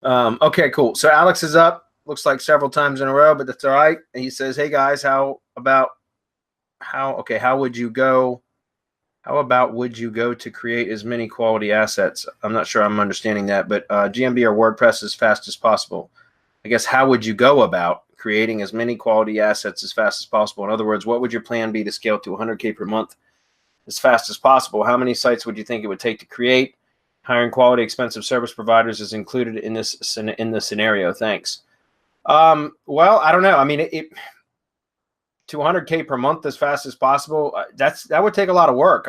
Okay, cool. So Alex is up. Looks like several times in a row, but that's all right. And he says, "Hey guys, how about how would you go? How about would you go to create as many quality assets?" I'm not sure I'm understanding that, but GMB or WordPress as fast as possible. I guess how would you go about creating as many quality assets as fast as possible? In other words, what would your plan be to scale to 100K per month as fast as possible? How many sites would you think it would take to create? Hiring quality, expensive service providers is included in this scenario. Thanks. Well, I don't know. I mean, it 200K per month as fast as possible. That would take a lot of work.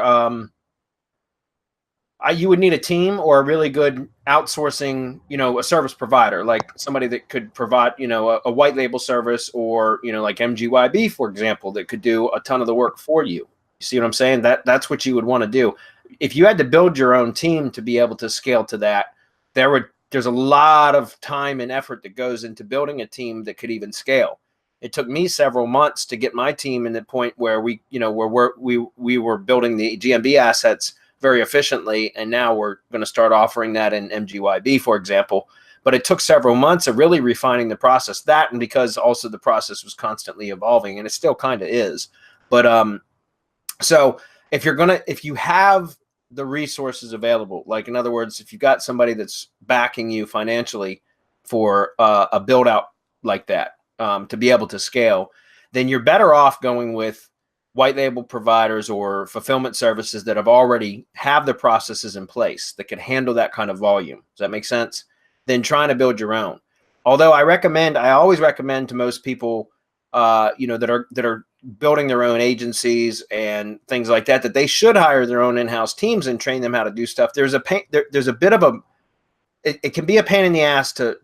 You would need a team or a really good outsourcing, a service provider, like somebody that could provide, a white label service, or, like MGYB, for example, that could do a ton of the work for you. You see what I'm saying? That's what you would want to do. If you had to build your own team to be able to scale to that, there's a lot of time and effort that goes into building a team that could even scale. It took me several months to get my team in the point where we were building the GMB assets very efficiently, and now we're going to start offering that in MGYB, for example. But it took several months of really refining the process. That, and because also the process was constantly evolving, and it still kind of is. But so if you have the resources available, like in other words, if you've got somebody that's backing you financially for a build out like that, to be able to scale, then you're better off going with white label providers or fulfillment services that have the processes in place that can handle that kind of volume. Does that make sense? Than trying to build your own. Although I always recommend to most people, that are building their own agencies and things like that, that they should hire their own in-house teams and train them how to do stuff. There's a bit of it can be a pain in the ass to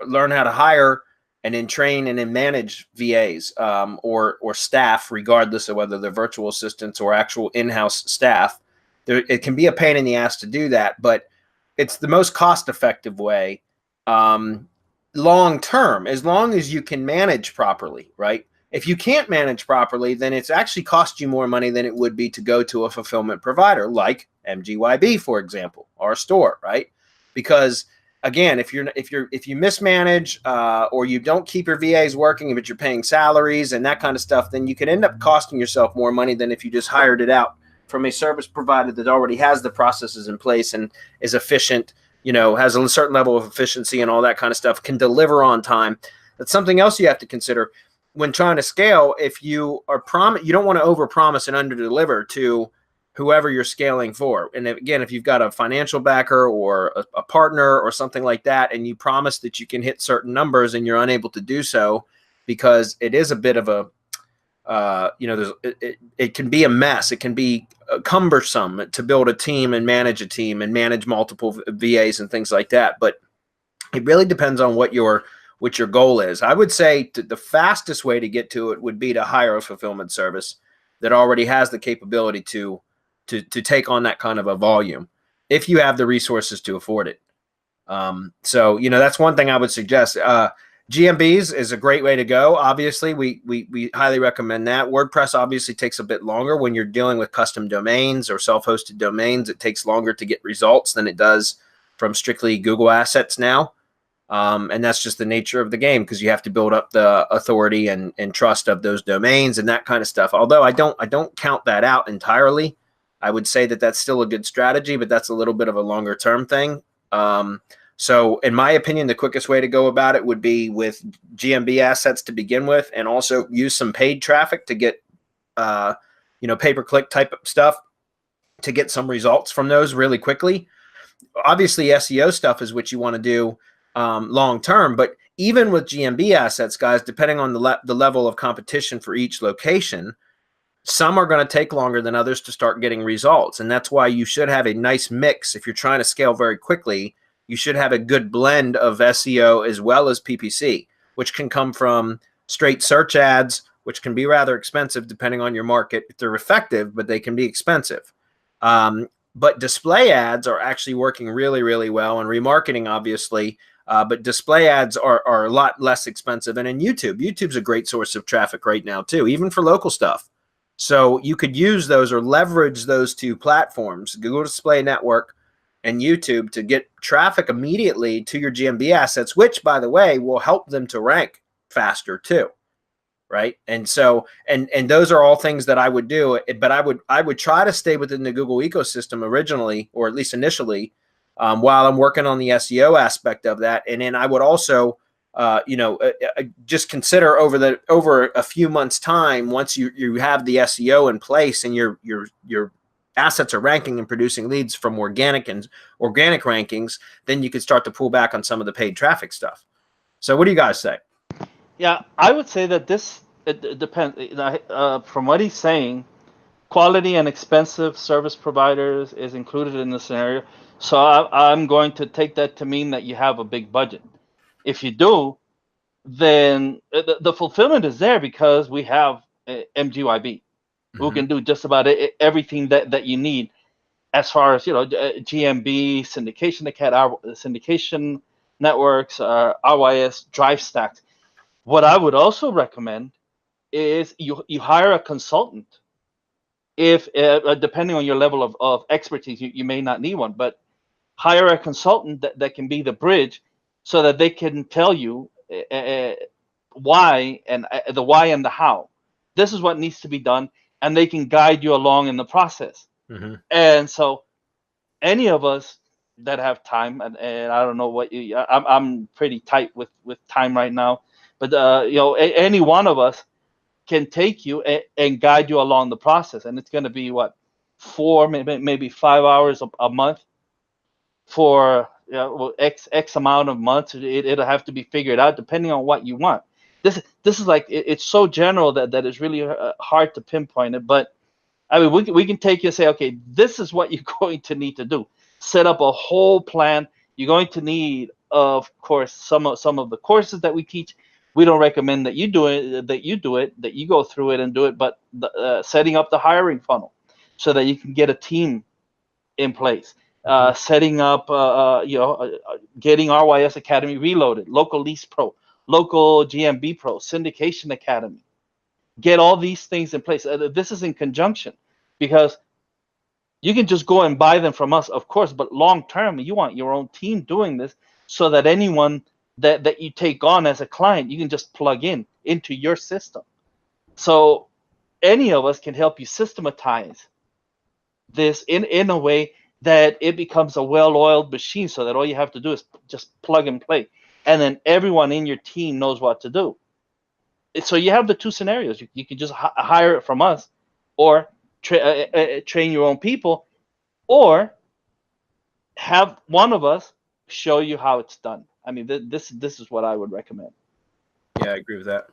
learn how to hire and then train and then manage VAs or staff, regardless of whether they're virtual assistants or actual in-house staff. It can be a pain in the ass to do that, but it's the most cost-effective way long term, as long as you can manage properly, right? If you can't manage properly, then it's actually cost you more money than it would be to go to a fulfillment provider like MGYB, for example, or a store, right? Because again, if you mismanage or you don't keep your VAs working, but you're paying salaries and that kind of stuff, then you can end up costing yourself more money than if you just hired it out from a service provider that already has the processes in place and is efficient, has a certain level of efficiency and all that kind of stuff, can deliver on time. That's something else you have to consider when trying to scale. If you don't want to overpromise and underdeliver to whoever you're scaling for. And again, if you've got a financial backer or a partner or something like that, and you promise that you can hit certain numbers and you're unable to do so because it is a bit of a, it can be a mess. It can be cumbersome to build a team and manage multiple VAs and things like that. But it really depends on what your goal is. I would say the fastest way to get to it would be to hire a fulfillment service that already has the capability to take on that kind of a volume, if you have the resources to afford it. So that's one thing I would suggest. GMBs is a great way to go. Obviously, we highly recommend that. WordPress obviously takes a bit longer when you're dealing with custom domains or self-hosted domains. It takes longer to get results than it does from strictly Google assets now. And that's just the nature of the game, because you have to build up the authority and trust of those domains and that kind of stuff. Although I don't count that out entirely. I would say that that's still a good strategy, but that's a little bit of a longer term thing. So in my opinion, the quickest way to go about it would be with GMB assets to begin with, and also use some paid traffic to get, pay-per-click type of stuff to get some results from those really quickly. Obviously, SEO stuff is what you want to do long term, but even with GMB assets, guys, depending on the level of competition for each location, some are going to take longer than others to start getting results. And that's why you should have a nice mix. If you're trying to scale very quickly, you should have a good blend of SEO as well as PPC, which can come from straight search ads, which can be rather expensive depending on your market. They're effective, but they can be expensive. But display ads are actually working really, really well, and remarketing, obviously. But display ads are a lot less expensive. And in YouTube's a great source of traffic right now too, even for local stuff. So you could use those or leverage those two platforms, Google Display Network and YouTube to get traffic immediately to your GMB assets, which, by the way, will help them to rank faster too. Right. And so, and those are all things that I would do, but I would try to stay within the Google ecosystem originally, or at least initially, while I'm working on the SEO aspect of that. And then I would also, just consider over a few months time, once you have the SEO in place and your assets are ranking and producing leads from organic rankings, then you could start to pull back on some of the paid traffic stuff. So what do you guys say? Yeah, I would say that it depends. From what he's saying, quality and expensive service providers is included in the scenario. So I'm going to take that to mean that you have a big budget. If you do, then the fulfillment is there because we have MGYB, who can do just about everything that you need as far as GMB, syndication networks, RYS, drive stacks. What I would also recommend is you hire a consultant. If depending on your level of expertise, you may not need one, but hire a consultant that can be the bridge, so that they can tell you why and the why and the how. This is what needs to be done, and they can guide you along in the process. And so, any of us that have time, and I don't know what I'm pretty tight with time right now, but any one of us can take you and guide you along the process, and it's going to be what, 4 maybe 5 hours a month for x amount of months. It'll have to be figured out depending on what you want. This is like, it's so general that it's really hard to pinpoint it. But I mean, we can take you and say, okay, this is what you're going to need to do. Set up a whole plan. You're going to need, of course, some of the courses that we teach. We don't recommend that you do it, that you go through it and do it, but setting up the hiring funnel so that you can get a team in place. Setting up, getting RYS Academy reloaded, local lease pro, local GMB pro, syndication academy. Get all these things in place. This is in conjunction, because you can just go and buy them from us, of course, but long term, you want your own team doing this, so that anyone that you take on as a client, you can just plug into your system. So any of us can help you systematize this in a way that it becomes a well-oiled machine, so that all you have to do is just plug and play, and then everyone in your team knows what to do. So you have the two scenarios. You can just hire it from us, or train your own people, or have one of us show you how it's done. I mean, this is what I would recommend. Yeah, I agree with that.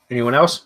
Anyone else?